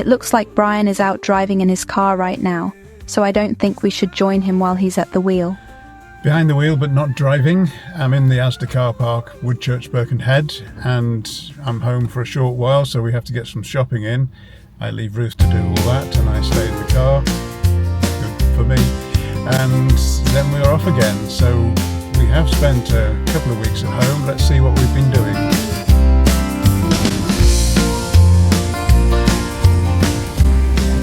It looks like Brian is out driving in his car right now, so I don't think we should join him while he's at the wheel. Behind the wheel but not driving, I'm in the Asda car park, Woodchurch, Birkenhead, and I'm home for a short while, so we have to get some shopping in. I leave Ruth to do all that and I stay in the car. Good for me. And then we're off again, so we have spent a couple of weeks at home. Let's see what we've been doing.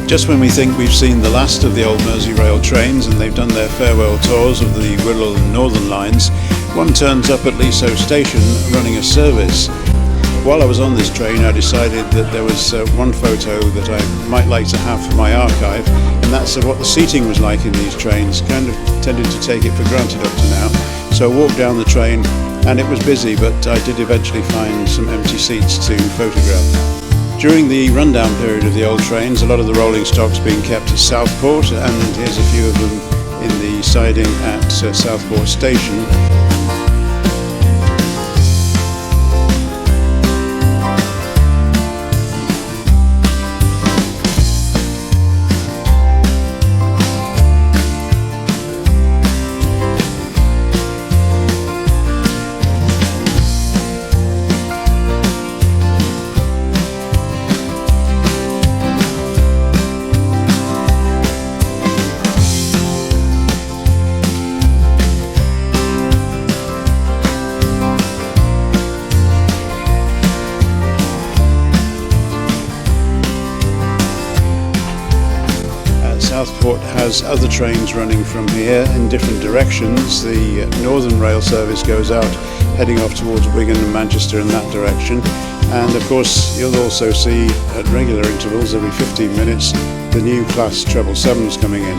Just when we think we've seen the last of the old Merseyrail trains and they've done their farewell tours of the Wirral and Northern lines, one turns up at Leasowe station running a service. While I was on this train, I decided that there was one photo that I might like to have for my archive, and that's of what the seating was like in these trains. Kind of tended to take it for granted up to now. So I walked down the train and it was busy, but I did eventually find some empty seats to photograph. During the rundown period of the old trains, a lot of the rolling stock's being kept at Southport, and here's a few of them in the siding at Southport Station. Southport has other trains running from here in different directions. The Northern Rail service goes out heading off towards Wigan and Manchester in that direction, and of course you'll also see at regular intervals every 15 minutes the new class 777s coming in.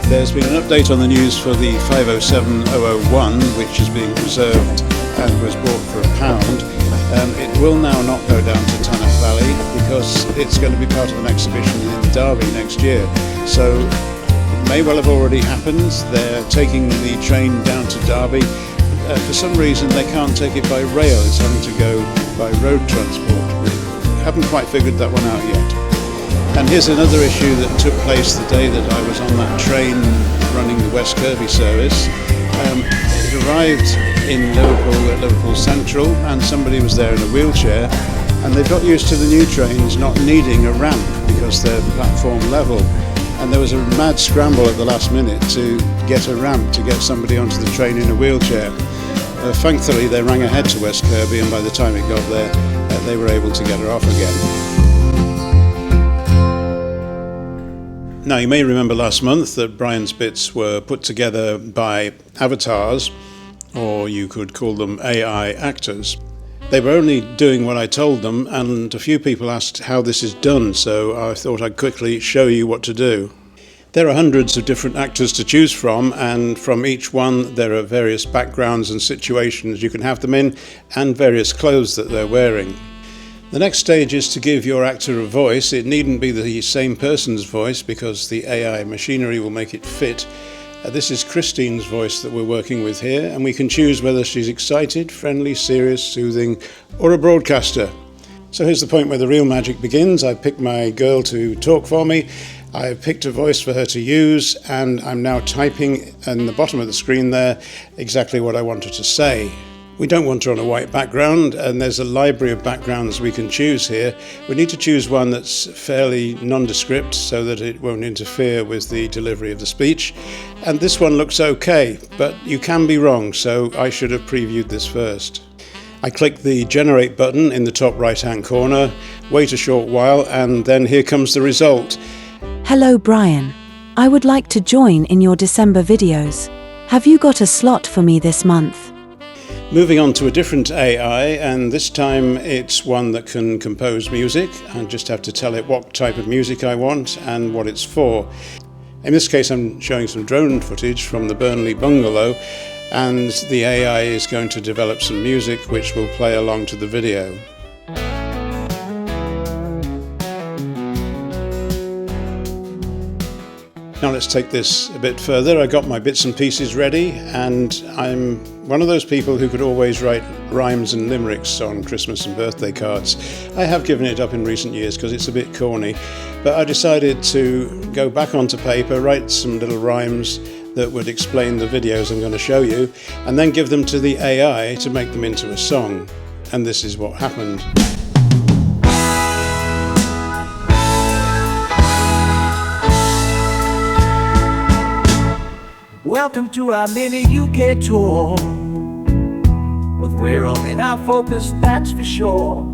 There's been an update on the news for the 507001, which is being preserved and was bought for £1. It will now not go down to Tannock Valley because it's going to be part of an exhibition in Derby next year. So it may well have already happened. They're taking the train down to Derby. For some reason they can't take it by rail, it's having to go by road transport. We haven't quite figured that one out yet. And here's another issue that took place the day that I was on that train running the West Kirby service. It arrived in Liverpool at Liverpool Central, and somebody was there in a wheelchair, and they've got used to the new trains not needing a ramp because they're platform level. And there was a mad scramble at the last minute to get a ramp to get somebody onto the train in a wheelchair. Thankfully they rang ahead to West Kirby, and by the time it got there they were able to get her off again. Now, you may remember last month that Brian's bits were put together by avatars, or you could call them AI actors. They were only doing what I told them, and a few people asked how this is done, so I thought I'd quickly show you what to do. There are hundreds of different actors to choose from, and from each one there are various backgrounds and situations you can have them in, and various clothes that they're wearing. The next stage is to give your actor a voice. It needn't be the same person's voice because the AI machinery will make it fit. This is Christine's voice that we're working with here, and we can choose whether she's excited, friendly, serious, soothing, or a broadcaster. So here's the point where the real magic begins. I picked my girl to talk for me. I've picked a voice for her to use, and I'm now typing in the bottom of the screen there exactly what I want her to say. We don't want her on a white background, and there's a library of backgrounds we can choose here. We need to choose one that's fairly nondescript so that it won't interfere with the delivery of the speech. And this one looks okay, but you can be wrong, so I should have previewed this first. I click the Generate button in the top right-hand corner, wait a short while, and then here comes the result. Hello Brian, I would like to join in your December videos. Have you got a slot for me this month? Moving on to a different AI, and this time it's one that can compose music. I just have to tell it what type of music I want and what it's for. In this case I'm showing some drone footage from the Burnley bungalow, and the AI is going to develop some music which will play along to the video. Now let's take this a bit further. I got my bits and pieces ready, and I'm one of those people who could always write rhymes and limericks on Christmas and birthday cards. I have given it up in recent years because it's a bit corny, but I decided to go back onto paper, write some little rhymes that would explain the videos I'm going to show you, and then give them to the AI to make them into a song. And this is what happened. Welcome to our mini UK tour, with Wirral in our focus, that's for sure.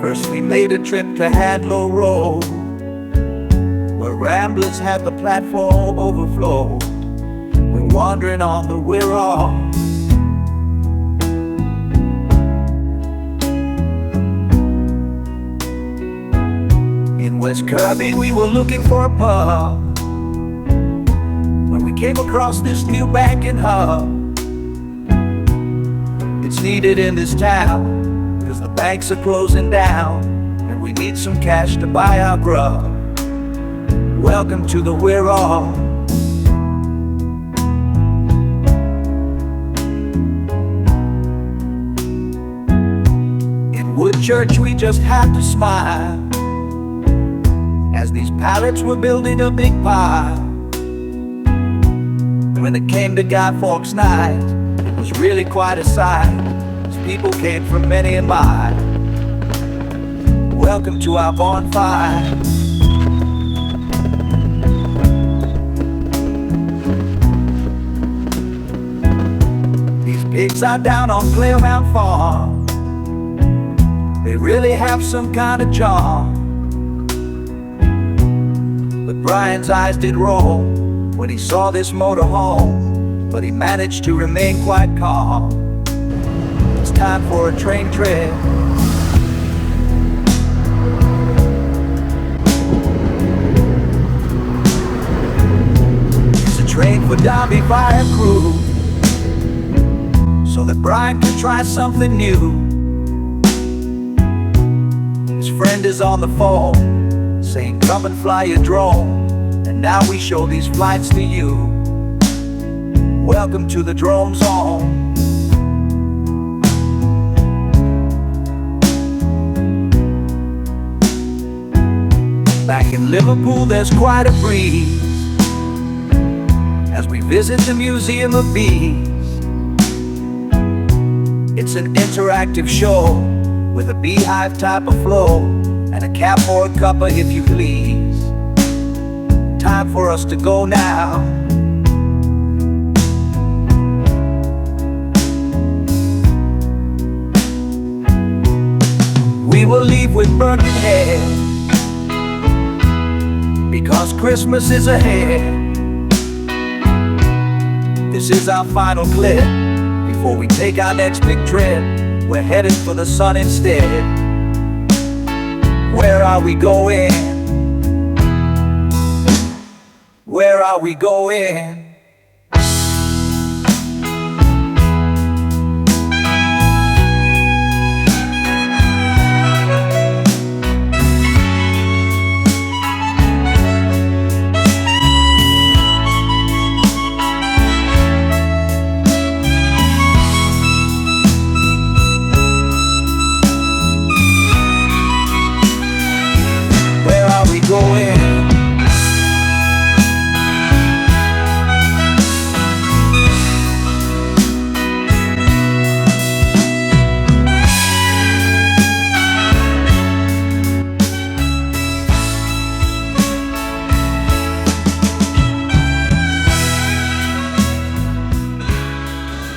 First we made a trip to Hadlow Road, where ramblers had the platform overflow. We're wandering on the Wirral. In West Kirby we were looking for a pub, when we came across this new banking hub. It's needed in this town, cause the banks are closing down, and we need some cash to buy our grub. Welcome to the Wirral. In Woodchurch we just had to smile, as these pallets were building a big pile. When it came to Guy Fawkes night, it was really quite a sight, as people came from many a mile. Welcome to our bonfire. These pigs are down on Claremont Farm, they really have some kind of charm. But Brian's eyes did roll when he saw this motorhome, but he managed to remain quite calm. It's time for a train trip. It's a train for Derby Fire Crew, so that Brian can try something new. His friend is on the phone, saying come and fly your drone, and now we show these flights to you. Welcome to the drone zone. Back in Liverpool there's quite a breeze, as we visit the Museum of Bees. It's an interactive show, with a beehive type of flow, and a cap or a cuppa if you please. Time for us to go now. We will leave with Birkenhead, because Christmas is ahead. This is our final clip, before we take our next big trip. We're headed for the sun instead. Where are we going? Where are we going? Where are we going?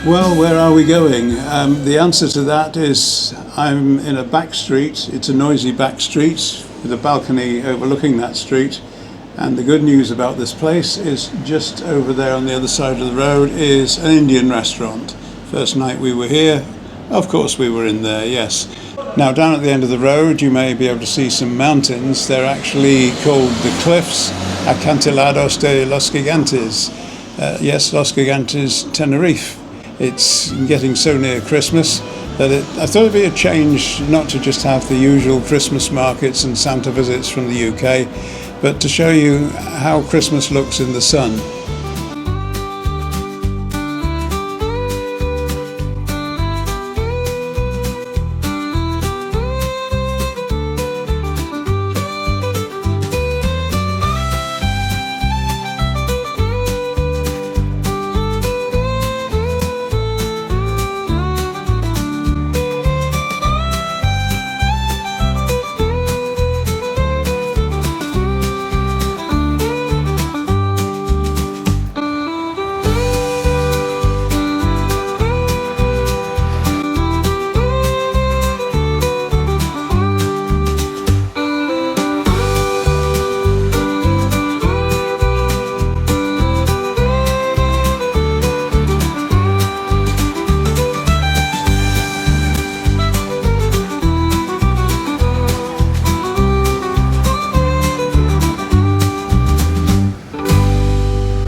Well, where are we going? The answer to that is I'm in a back street. It's a noisy back street with a balcony overlooking that street. And the good news about this place is just over there on the other side of the road is an Indian restaurant. First night we were here, of course we were in there, yes. Now down at the end of the road you may be able to see some mountains. They're actually called the Cliffs Acantilados de los Gigantes. Yes, Los Gigantes, Tenerife. It's getting so near Christmas that I thought it'd be a change not to just have the usual Christmas markets and Santa visits from the UK, but to show you how Christmas looks in the sun.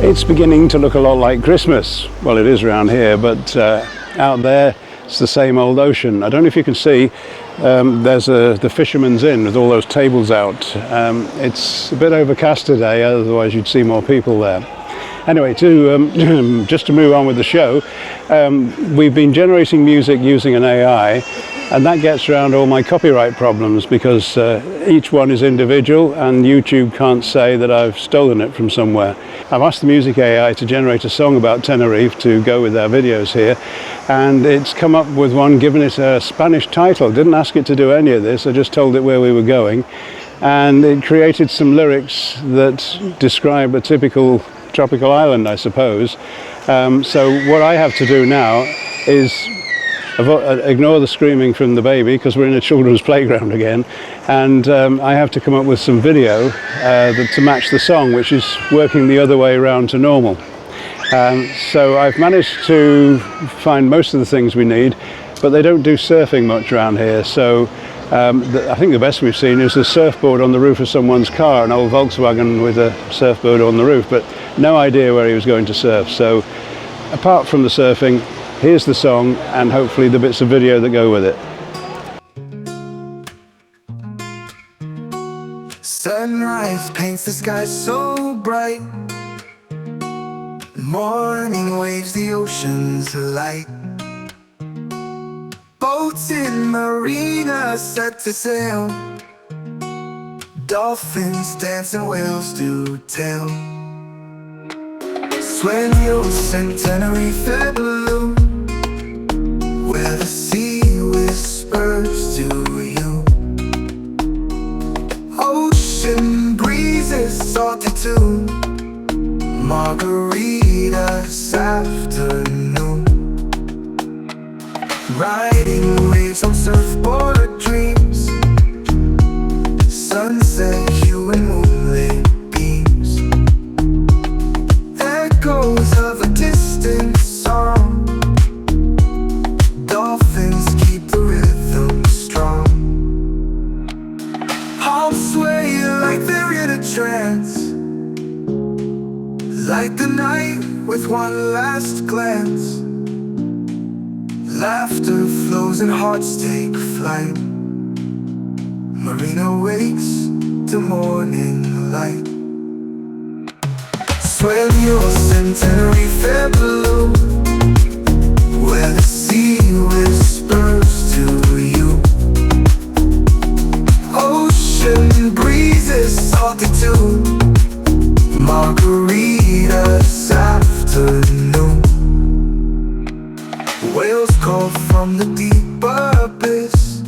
It's beginning to look a lot like Christmas. Well, it is around here, but out there it's the same old ocean. I don't know if you can see, there's the Fisherman's Inn with all those tables out. It's a bit overcast today, otherwise you'd see more people there. Anyway, just to move on with the show, we've been generating music using an AI, and that gets around all my copyright problems because each one is individual and YouTube can't say that I've stolen it from somewhere. I've asked the music AI to generate a song about Tenerife to go with our videos here, and it's come up with one, given it a Spanish title. Didn't ask it to do any of this, I just told it where we were going, and it created some lyrics that describe a typical tropical island, I suppose. So what I have to do now is ignore the screaming from the baby because we're in a children's playground again, and I have to come up with some video to match the song, which is working the other way around to normal. So I've managed to find most of the things we need, but they don't do surfing much around here, so I think the best we've seen is a surfboard on the roof of someone's car, an old Volkswagen with a surfboard on the roof, but no idea where he was going to surf. So apart from the surfing, here's the song and hopefully the bits of video that go with it. Sunrise paints the sky so bright. Morning waves the ocean's light. Boats in marina set to sail. Dolphins dance and whales do tell. Sueños en Tenerife blue, where the sea whispers to you. Ocean breezes salty too. Margaritas afternoon. Riding waves on surfboard dreams. Sunset hue and moonlit beams. Echoes of a distant song. Dolphins keep the rhythm strong. Palms sway like they're in a trance. Light the night with one last glance. Laughter flows and hearts take flight. Marina wakes to morning light. Sueños en Tenerife blue, where the sea whispers to you. Ocean breezes salty too. Margaritas afternoon. Whales call from the deep abyss.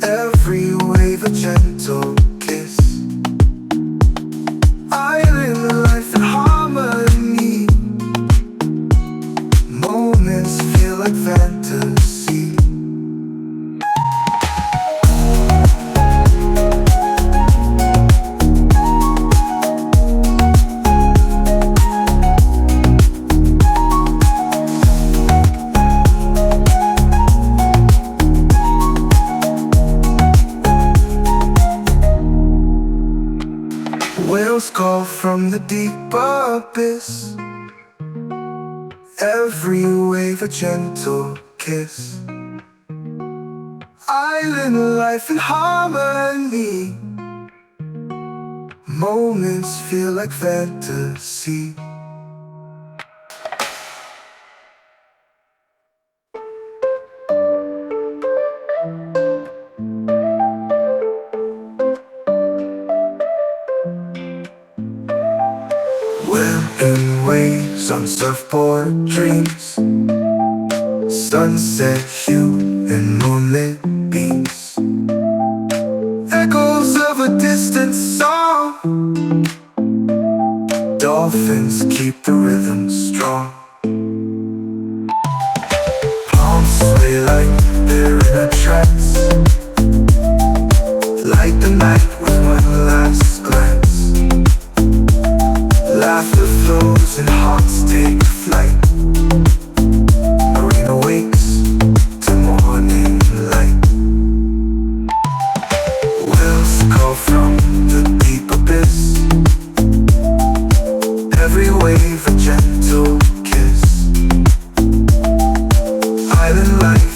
Every wave a gentle kiss. Island life and harmony. Moments feel like fantasy. Whales call from the deep abyss. Every wave a gentle kiss. Island life in harmony. Moments feel like fantasy. Whipping waves on surfboard dreams, sunset hue and moonlit beams, echoes of a distant song. Dolphins keep the rhythm strong. Palms sway like they're in a trance, light the night with one last glance. Laughter flows and hearts take flight. Marina wakes to morning light. Whales call from the deep abyss, every wave a gentle kiss. Island life